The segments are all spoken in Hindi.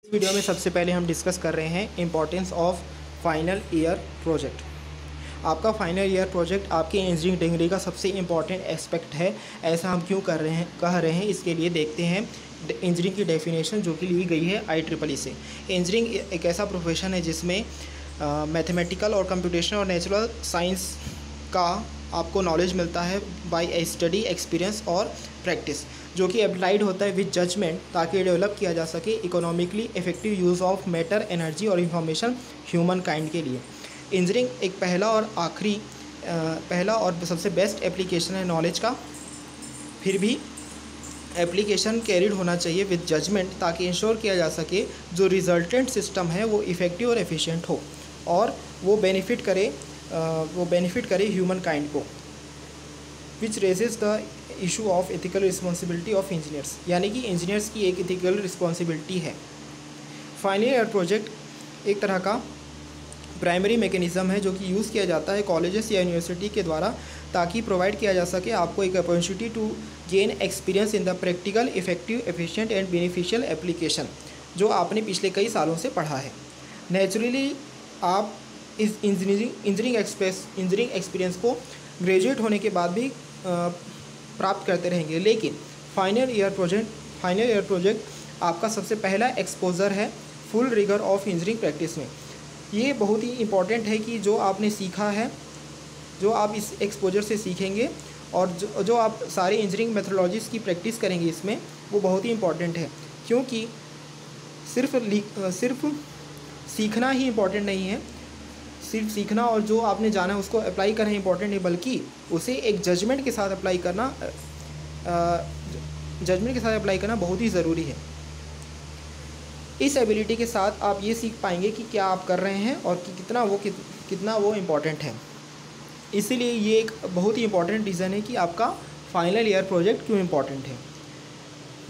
इस वीडियो में सबसे पहले हम डिस्कस कर रहे हैं importance of final year project. आपका फाइनल ईयर प्रोजेक्ट आपकी इंजीनियरिंग डिग्री का सबसे इम्पॉर्टेंट एस्पेक्ट है। ऐसा हम क्यों कह रहे हैं इसके लिए देखते हैं इंजीनियरिंग की डेफिनेशन जो कि ली गई है IEEE से। इंजीनियरिंग एक ऐसा प्रोफेशन है जिसमें मैथमेटिकल और कंप्यूटेशनल और नेचुरल साइंस का आपको नॉलेज मिलता है बाय स्टडी, एक्सपीरियंस और प्रैक्टिस, जो कि अप्लाइड होता है विद जजमेंट ताकि डेवलप किया जा सके economically effective use of matter, energy और इंफॉर्मेशन ह्यूमन काइंड के लिए। इंजीनियरिंग एक पहला और सबसे बेस्ट एप्लीकेशन है नॉलेज का। फिर भी एप्लीकेशन कैरिड होना चाहिए विद जजमेंट ताकि इंश्योर किया जा सके जो रिजल्टेंट सिस्टम है वो इफ़ेक्टिव और एफिशिएंट हो और वो बेनिफिट करे ह्यूमन काइंड को। Which raises the issue of ethical responsibility of engineers, यानी कि इंजीनियर्स की एक एथिकल रिस्पॉन्सिबिलिटी है। फाइनल ईयर प्रोजेक्ट एक तरह का प्राइमरी मैकेनिज़्म है जो कि यूज़ किया जाता है कॉलेजेस या यूनिवर्सिटी के द्वारा ताकि प्रोवाइड किया जा सके आपको एक opportunity to gain experience in the practical, effective, efficient and beneficial application जो आपने पिछले कई सालों से पढ़ा है। नेचुरली आप इस इंजीनियरिंग एक्सपीरियंस को ग्रेजुएट होने के बाद भी प्राप्त करते रहेंगे, लेकिन फाइनल ईयर प्रोजेक्ट आपका सबसे पहला एक्सपोजर है full rigour of engineering practice में। ये बहुत ही इम्पॉर्टेंट है कि जो आपने सीखा है, जो आप इस एक्सपोजर से सीखेंगे और जो आप सारे इंजीनियरिंग मेथोडोलॉजीज़ की प्रैक्टिस करेंगे इसमें, वो बहुत ही इम्पॉर्टेंट है। क्योंकि सिर्फ सीखना ही इम्पॉर्टेंट नहीं है, सिर्फ सीखना और जो आपने जाना है उसको अप्लाई करना इम्पॉर्टेंट नहीं, बल्कि उसे एक जजमेंट के साथ अप्लाई करना बहुत ही ज़रूरी है। इस एबिलिटी के साथ आप ये सीख पाएंगे कि क्या आप कर रहे हैं और कि कितना वो इम्पॉर्टेंट है। इसीलिए ये एक बहुत ही इम्पॉर्टेंट रीज़न है कि आपका फाइनल ईयर प्रोजेक्ट क्यों इम्पॉर्टेंट है।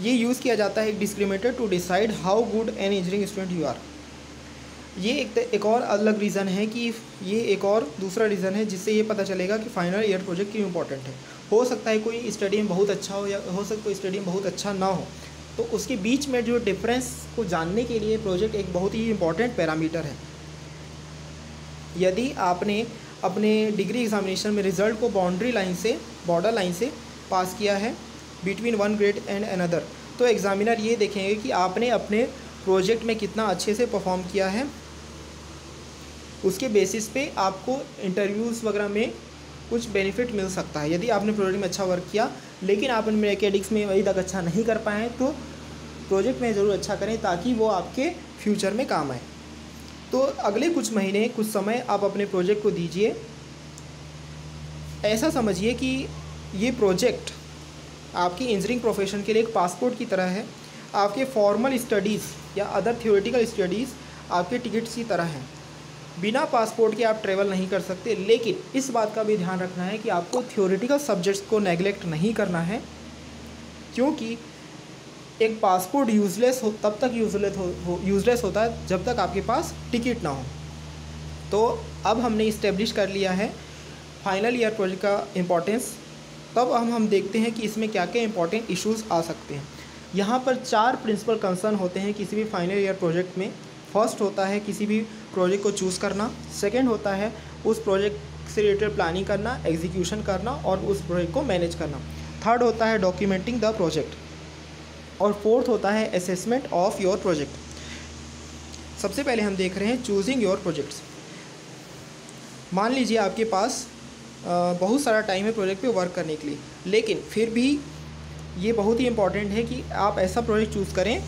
ये यूज़ किया जाता है एक discriminator to decide how good an engineering student you are. ये एक और अलग रीज़न है कि ये एक और दूसरा रीज़न है जिससे ये पता चलेगा कि फाइनल ईयर प्रोजेक्ट क्यों इम्पॉर्टेंट है। हो सकता है कोई स्टडी में बहुत अच्छा हो या हो सकता है कोई स्टडी में बहुत अच्छा ना हो, तो उसके बीच में जो डिफरेंस को जानने के लिए प्रोजेक्ट एक बहुत ही इम्पॉर्टेंट पैरामीटर है। यदि आपने अपने डिग्री एग्जामिनेशन में रिज़ल्ट को बॉर्डर लाइन से पास किया है between one grade and another, तो एग्ज़ामिनर ये देखेंगे कि आपने अपने प्रोजेक्ट में कितना अच्छे से परफॉर्म किया है। उसके बेसिस पे आपको इंटरव्यूज़ वगैरह में कुछ बेनिफिट मिल सकता है। यदि आपने प्रोजेक्ट में अच्छा वर्क किया लेकिन आप इनमें एकेडमिक्स में अभी तक अच्छा नहीं कर पाए हैं, तो प्रोजेक्ट में ज़रूर अच्छा करें ताकि वो आपके फ्यूचर में काम आए। तो अगले कुछ महीने, कुछ समय आप अपने प्रोजेक्ट को दीजिए। ऐसा समझिए कि ये प्रोजेक्ट आपकी इंजीनियरिंग प्रोफेशन के लिए एक पासपोर्ट की तरह है। आपके फॉर्मल स्टडीज़ या अदर थ्योरेटिकल स्टडीज़ आपके टिकट्स की तरह हैं। बिना पासपोर्ट के आप ट्रैवल नहीं कर सकते, लेकिन इस बात का भी ध्यान रखना है कि आपको थ्योरेटिकल सब्जेक्ट्स को नेगलेक्ट नहीं करना है, क्योंकि एक पासपोर्ट तब तक यूज़लेस होता है जब तक आपके पास टिकट ना हो। तो अब हमने इस्टेब्लिश कर लिया है फाइनल ईयर प्रोजेक्ट का इम्पोर्टेंस। तब हम देखते हैं कि इसमें क्या क्या इंपॉर्टेंट इश्यूज़ आ सकते हैं। यहाँ पर 4 प्रिंसिपल कंसर्न होते हैं किसी भी फाइनल ईयर प्रोजेक्ट में। फर्स्ट होता है किसी भी प्रोजेक्ट को चूज़ करना, सेकंड होता है उस प्रोजेक्ट से रिलेटेड प्लानिंग करना, एग्जीक्यूशन करना और उस प्रोजेक्ट को मैनेज करना, थर्ड होता है डॉक्यूमेंटिंग द प्रोजेक्ट, और फोर्थ होता है असेसमेंट ऑफ योर प्रोजेक्ट। सबसे पहले हम देख रहे हैं चूजिंग योर प्रोजेक्ट्स। मान लीजिए आपके पास बहुत सारा टाइम है प्रोजेक्ट पे वर्क करने के लिए, लेकिन फिर भी ये बहुत ही इम्पॉर्टेंट है कि आप ऐसा प्रोजेक्ट चूज़ करें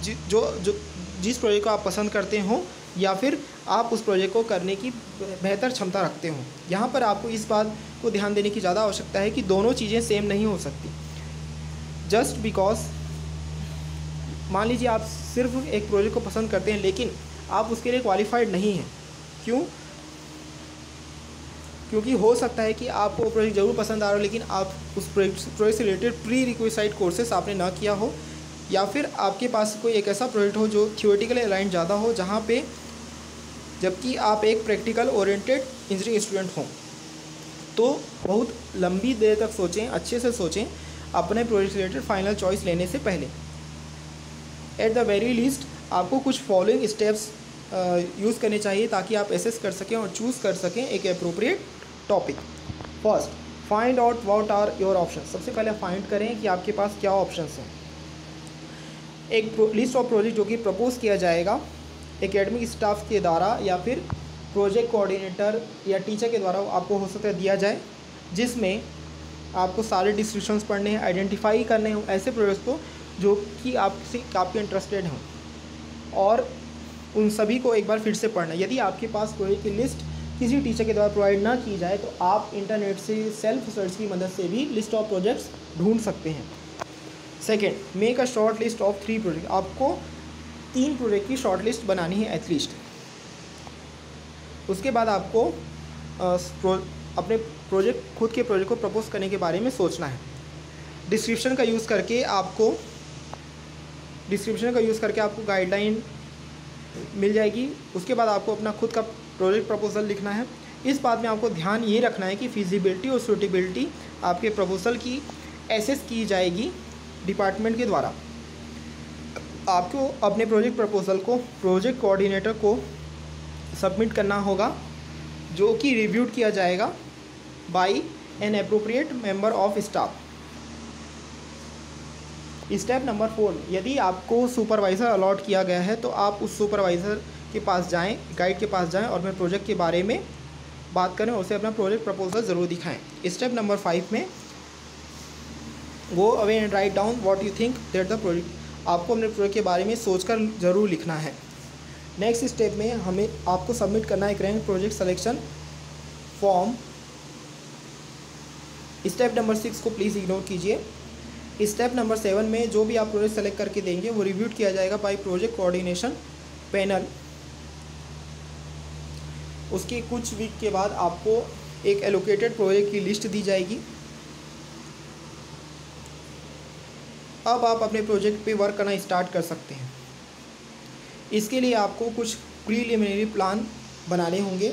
जिस प्रोजेक्ट को आप पसंद करते हो या फिर आप उस प्रोजेक्ट को करने की बेहतर क्षमता रखते हो। यहाँ पर आपको इस बात को ध्यान देने की ज़्यादा आवश्यकता है कि दोनों चीज़ें सेम नहीं हो सकती। जस्ट बिकॉज मान लीजिए आप सिर्फ एक प्रोजेक्ट को पसंद करते हैं लेकिन आप उसके लिए क्वालिफाइड नहीं हैं। क्योंकि हो सकता है कि आपको प्रोजेक्ट ज़रूर पसंद आ रहा हो लेकिन आप उस प्रोजेक्ट से रिलेटेड प्री रिक्विसाइड कोर्सेस आपने ना किया हो, या फिर आपके पास कोई एक ऐसा प्रोजेक्ट हो जो थियोरेटिकली अलाइन ज़्यादा हो, जहाँ पे जबकि आप एक प्रैक्टिकल ओरिएंटेड इंजीनियरिंग स्टूडेंट हों। तो बहुत लंबी देर तक सोचें, अच्छे से सोचें अपने प्रोजेक्ट से रिलेटेड फाइनल चॉइस लेने से पहले। एट द वेरी लीस्ट आपको कुछ फॉलोइंग स्टेप्स यूज़ करने चाहिए ताकि आप एसेस कर सकें और चूज़ कर सकें एक appropriate topic. First, find out what are your option. सबसे पहले फाइंड करें कि आपके पास क्या ऑप्शंस हैं। एक लिस्ट ऑफ प्रोजेक्ट जो कि प्रपोज किया जाएगा एकेडमिक स्टाफ के द्वारा या फिर प्रोजेक्ट कोऑर्डिनेटर या टीचर के द्वारा आपको हो सकता है दिया जाए, जिसमें आपको सारे डिस्क्रिप्शंस पढ़ने हैं, आइडेंटिफाई करने हों ऐसे प्रोजेक्ट्स को जो कि आपके इंटरेस्टेड हों, और उन सभी को एक बार फिर से पढ़ना। यदि आपके पास प्रोजेक्ट की लिस्ट किसी टीचर के द्वारा प्रोवाइड ना की जाए तो आप इंटरनेट से सेल्फ सर्च की मदद से भी लिस्ट ऑफ प्रोजेक्ट्स ढूंढ सकते हैं। Second, make a short list of 3 project. आपको 3 प्रोजेक्ट की शॉर्ट लिस्ट बनानी है एटलीस्ट। उसके बाद आपको अपने खुद के प्रोजेक्ट को प्रपोज करने के बारे में सोचना है। डिस्क्रिप्शन का यूज़ करके आपको गाइडलाइन मिल जाएगी। उसके बाद आपको अपना खुद का प्रोजेक्ट प्रपोजल लिखना है। इस बात में आपको ध्यान ये रखना है कि फिजिबिलिटी और सूटेबिलिटी आपके प्रपोजल की एसेस की जाएगी डिपार्टमेंट के द्वारा। आपको अपने प्रोजेक्ट प्रपोजल को प्रोजेक्ट कोऑर्डिनेटर को सबमिट करना होगा, जो कि रिव्यूड किया जाएगा by an appropriate member of staff. Step number 4, यदि आपको सुपरवाइज़र अलॉट किया गया है तो आप उस सुपरवाइज़र के पास जाएं, गाइड के पास जाएं और अपने प्रोजेक्ट के बारे में बात करें और उसे अपना प्रोजेक्ट प्रपोजल ज़रूर दिखाएं। स्टेप नंबर 5 में go away and write down what you think that the project. आपको अपने प्रोजेक्ट के बारे में सोचकर ज़रूर लिखना है। नेक्स्ट स्टेप में आपको सबमिट करना है एक rank project selection form. Step number 6 को प्लीज़ इग्नोर कीजिए। स्टेप नंबर 7 में जो भी आप प्रोजेक्ट सेलेक्ट करके देंगे वो रिव्यूड किया जाएगा बाय प्रोजेक्ट कोऑर्डिनेशन पैनल। उसके कुछ वीक के बाद आपको एक एलोकेटेड प्रोजेक्ट की लिस्ट दी जाएगी। अब आप अपने प्रोजेक्ट पे वर्क करना स्टार्ट कर सकते हैं। इसके लिए आपको कुछ प्रीलिमिनरी प्लान बनाने होंगे।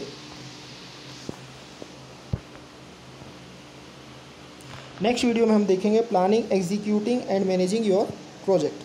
नेक्स्ट वीडियो में हम देखेंगे planning, executing and managing your project.